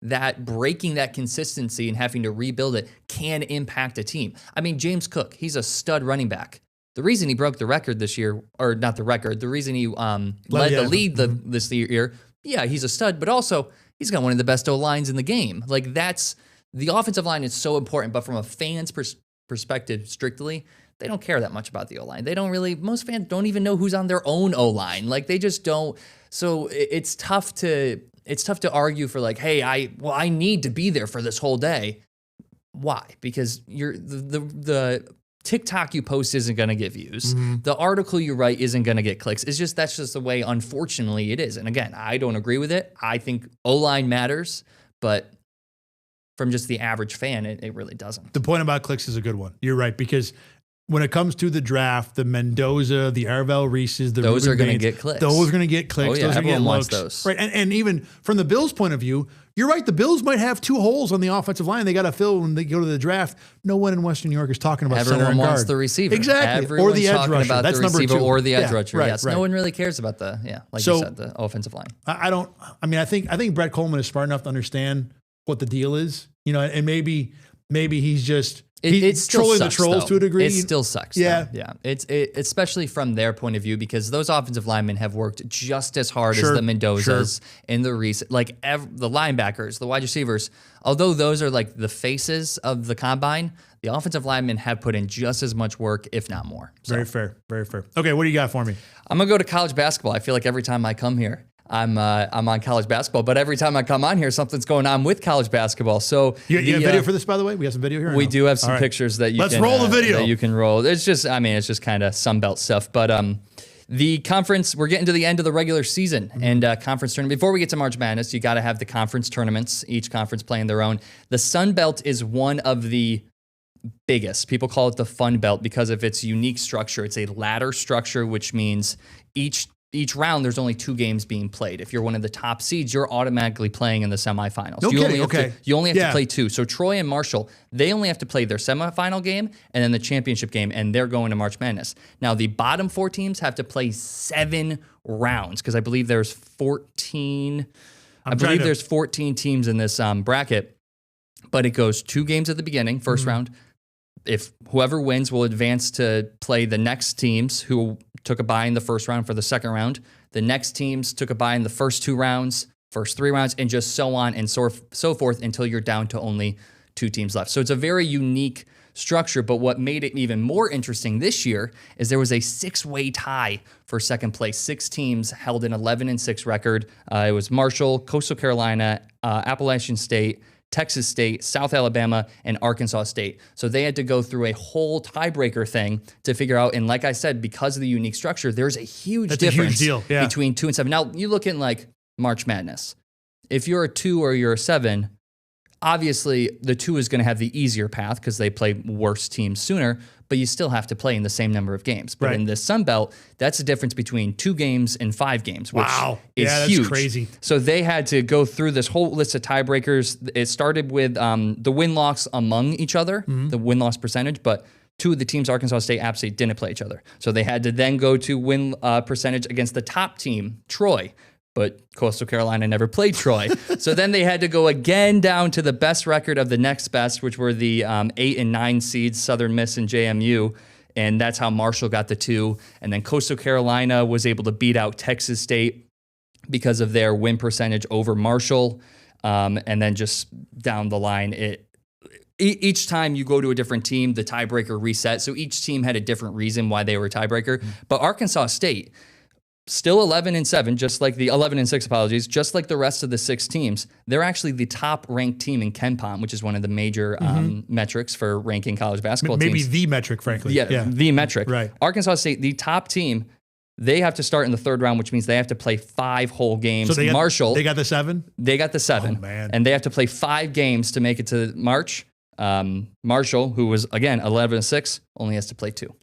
that breaking that consistency and having to rebuild it can impact a team. I mean, James Cook, he's a stud running back. The reason he broke the record this year, or not the record, the reason he led the lead this year, he's a stud, but also he's got one of the best O-lines in the game. Like, that's, the offensive line is so important, but from a fan's perspective strictly, they don't care that much about the O-line. They don't really, most fans don't even know who's on their own O-line. Like, they just don't. So it's tough to argue for, like, hey, I need to be there for this whole day. Why? Because the TikTok you post isn't going to get views. The article you write isn't going to get clicks. That's just the way, unfortunately, it is. And again, I don't agree with it. I think O-line matters, but from just the average fan, it really doesn't. The point about clicks is a good one. You're right, because when it comes to the draft, the Mendoza, the Arvell Reeses, those are going to get clicks. Those are going to get clicks. Oh, yeah, those everyone wants looks. those. Right, and even from the Bills' point of view, you're right. The Bills might have 2 holes on the offensive line they got to fill when they go to the draft. No one in Western New York is talking about everyone center and wants guard. the receiver. Exactly. Everyone's or the edge talking rusher. About That's the number receiver 2. or the edge rusher. Right, yes. right. No one really cares about the, you said, the offensive line. I think Brett Coleman is smart enough to understand what the deal is, and maybe he's just, he's trolling the trolls to a degree. It still sucks. Yeah. Yeah. It's especially from their point of view, because those offensive linemen have worked just as hard as the Mendozas and the Reese, the linebackers, the wide receivers. Although those are like the faces of the combine, the offensive linemen have put in just as much work, if not more. So. Very fair. Very fair. Okay. What do you got for me? I'm going to go to college basketball. I feel like every time I come here, I'm on college basketball, but every time I come on here, something's going on with college basketball. So you have video for this, by the way? We have some video here? We do have some pictures that you Let's roll the video. That you can roll. It's just kind of Sunbelt stuff. But The conference, we're getting to the end of the regular season and conference tournament. Before we get to March Madness, you got to have the conference tournaments, each conference playing their own. The Sun Belt is one of the biggest. People call it the Fun Belt because of its unique structure. It's a ladder structure, which means each round there's only 2 games being played. If you're one of the top seeds, you're automatically playing in the semifinals. No you kidding, you only have to play 2. So Troy and Marshall, they only have to play their semifinal game and then the championship game, and they're going to March Madness. Now the bottom 4 teams have to play 7 rounds because I believe there's 14. There's 14 teams in this bracket, but it goes 2 games at the beginning, first round. If whoever wins will advance to play the next teams who took a bye in the first round for the second round. The next teams took a bye in the first 2 rounds, first 3 rounds, and just so on and so forth until you're down to only 2 teams left. So it's a very unique structure, but what made it even more interesting this year is there was a 6-way tie for second place. 6 teams held an 11-6 record. It was Marshall, Coastal Carolina, Appalachian State, Texas State, South Alabama, and Arkansas State. So they had to go through a whole tiebreaker thing to figure out. And like I said, because of the unique structure, there's a huge difference between 2 and 7. Now, you look at like March Madness. If you're a 2 or you're a 7, obviously the 2 is going to have the easier path because they play worse teams sooner, but you still have to play in the same number of games. But in the Sun Belt, that's the difference between 2 games and 5 games, which is huge. That's crazy. So they had to go through this whole list of tiebreakers. It started with the win-loss among each other, the win-loss percentage, but 2 of the teams, Arkansas State, App State, didn't play each other. So they had to then go to win percentage against the top team, Troy. But Coastal Carolina never played Troy. So then they had to go again down to the best record of the next best, which were the 8 and 9 seeds, Southern Miss and JMU. And that's how Marshall got the 2. And then Coastal Carolina was able to beat out Texas State because of their win percentage over Marshall. And then just down the line, each time you go to a different team, the tiebreaker reset. So each team had a different reason why they were a tiebreaker. But Arkansas State, still 11-7, just like the 11-6, apologies, just like the rest of the 6 teams. They're actually the top ranked team in KenPom, which is one of the major metrics for ranking college basketball teams. Maybe the metric, frankly. Yeah, the metric. Right. Arkansas State, the top team, they have to start in the 3rd round, which means they have to play 5 whole games. So Marshall, they got the 7? They got the 7. Oh, man. And they have to play 5 games to make it to March. Marshall, who was, again, 11-6, only has to play 2.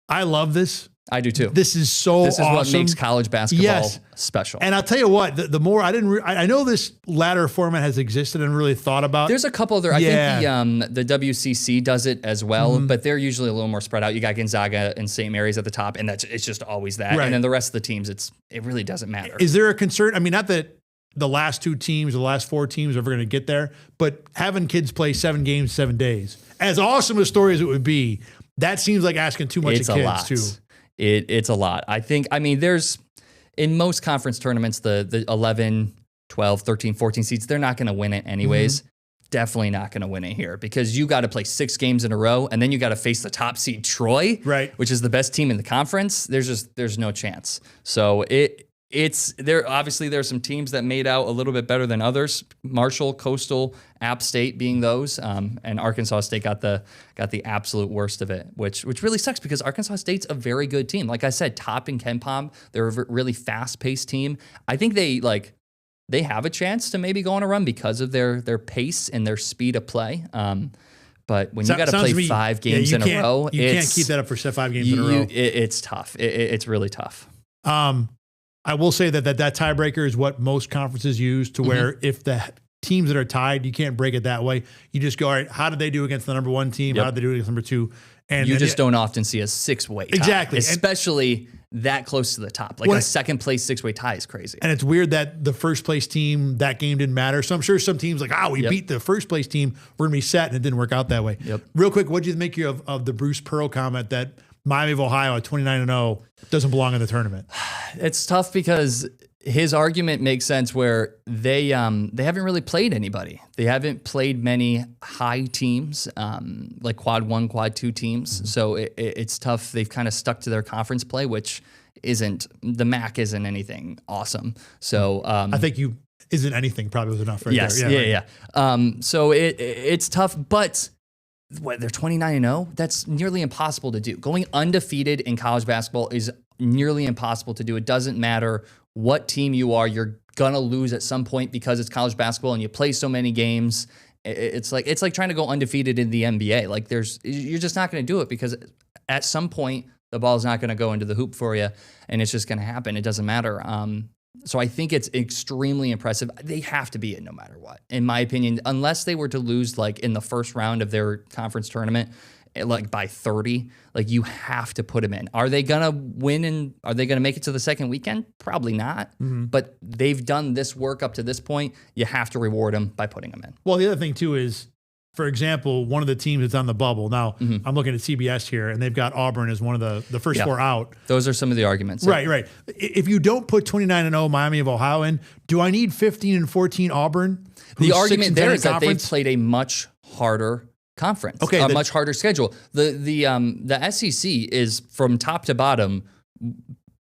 I love this. I do too. This is so awesome. This is what makes college basketball special. And I'll tell you what, the more I know this ladder format has existed and really thought about. There's a couple other, I think the WCC does it as well, but they're usually a little more spread out. You got Gonzaga and St. Mary's at the top, and it's just always that. Right. And then the rest of the teams, it really doesn't matter. Is there a concern? I mean, not that the last 2 teams or the last 4 teams are ever going to get there, but having kids play 7 games, 7 days, as awesome a story as it would be, that seems like asking too much of kids too. It's a lot. There's, in most conference tournaments, the 11, 12, 13, 14 seeds, they're not going to win it anyways. Definitely not going to win it here because you got to play 6 games in a row and then you got to face the top seed Troy, right, which is the best team in the conference. There's no chance. So obviously there's some teams that made out a little bit better than others. Marshall, Coastal, App State being those, and Arkansas State got the absolute worst of it, which really sucks because Arkansas State's a very good team. Like I said, top in KenPom, they're a really fast-paced team. I think they have a chance to maybe go on a run because of their pace and their speed of play. But when you got to play 5 games in a row, you can't keep that up for 5 games in a row. It's tough. It's really tough. I will say that tiebreaker is what most conferences use to where if the teams that are tied, you can't break it that way. You just go, all right, how did they do against the number 1 team? How did they do against number 2? And you just don't often see a 6-way tie. Exactly. Especially that close to the top. Like a second place 6-way tie is crazy. And it's weird that the first place team, that game didn't matter. So I'm sure some teams like, we beat the first place team, we're going to be set, and it didn't work out that way. Real quick, what did you make of the Bruce Pearl comment that Miami of Ohio at 29-0 doesn't belong in the tournament? It's tough because his argument makes sense where they haven't really played anybody. They haven't played many high teams, like quad 1, quad 2 teams. So it's tough. They've kind of stuck to their conference play, which the MAC isn't anything awesome. So I think isn't anything probably was enough right there. Yeah. So it's tough, but they're 29-0. That's nearly impossible to do. Going undefeated in college basketball is nearly impossible to do. It doesn't matter what team you are, you're gonna lose at some point because it's college basketball and you play so many games. It's like trying to go undefeated in the NBA. Like you're just not going to do it because at some point the ball's not going to go into the hoop for you, and it's just going to happen. It doesn't matter. So I think it's extremely impressive. They have to be it no matter what, in my opinion, unless they were to lose like in the first round of their conference tournament, like by 30. Like you have to put them in. Are they gonna win and are they gonna make it to the second weekend? Probably not. But they've done this work up to this point. You have to reward them by putting them in. Well, the other thing too is, for example, one of the teams that's on the bubble now. I'm looking at CBS here, and they've got Auburn as one of the first four out. Those are some of the arguments. Right. If you don't put 29-0 Miami of Ohio in, do I need 15-14 Auburn? The argument there is that they've played a much harder conference, a much harder schedule. The SEC is from top to bottom,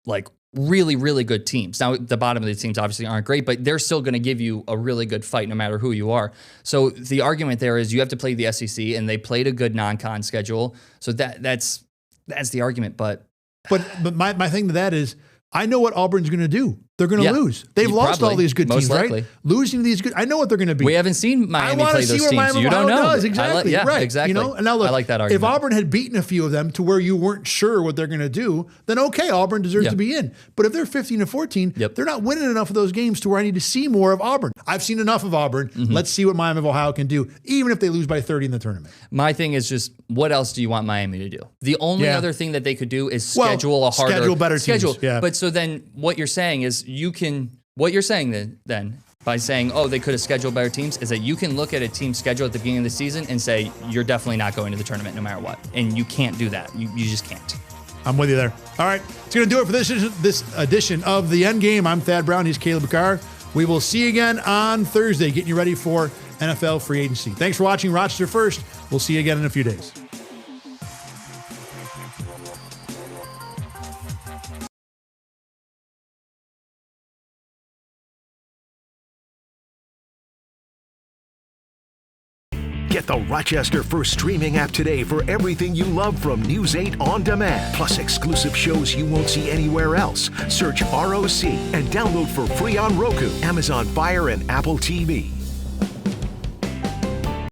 like really, really good teams. Now, the bottom of the teams obviously aren't great, but they're still going to give you a really good fight no matter who you are. So the argument there is you have to play the SEC, and they played a good non-con schedule. So that's the argument. But my thing to that is, I know what Auburn's going to do. They're going to lose. They've lost all these good teams, right? Losing to these good, I know what they're going to be. We haven't seen Miami play those teams. Miami You don't know. Does. Exactly. Right. Exactly. You know? And now look, I like that argument. If Auburn had beaten a few of them to where you weren't sure what they're going to do, then okay, Auburn deserves to be in. But if they're 15-14, they're not winning enough of those games to where I need to see more of Auburn. I've seen enough of Auburn. Let's see what Miami of Ohio can do, even if they lose by 30 in the tournament. My thing is just, what else do you want Miami to do? The only other thing that they could do is schedule a harder schedule better schedule. Teams. Yeah. But so then what you're saying is what you're saying then by saying, oh, they could have scheduled better teams, is that you can look at a team's schedule at the beginning of the season and say, you're definitely not going to the tournament no matter what. And you can't do that. You just can't. I'm with you there. All right. It's going to do it for this edition of The Endgame. I'm Thad Brown. He's Caleb Bakar. We will see you again on Thursday, getting you ready for NFL free agency. Thanks for watching Rochester First. We'll see you again in a few days. Get the Rochester First streaming app today for everything you love from News 8 On Demand, plus exclusive shows you won't see anywhere else. Search ROC and download for free on Roku, Amazon Fire, and Apple TV.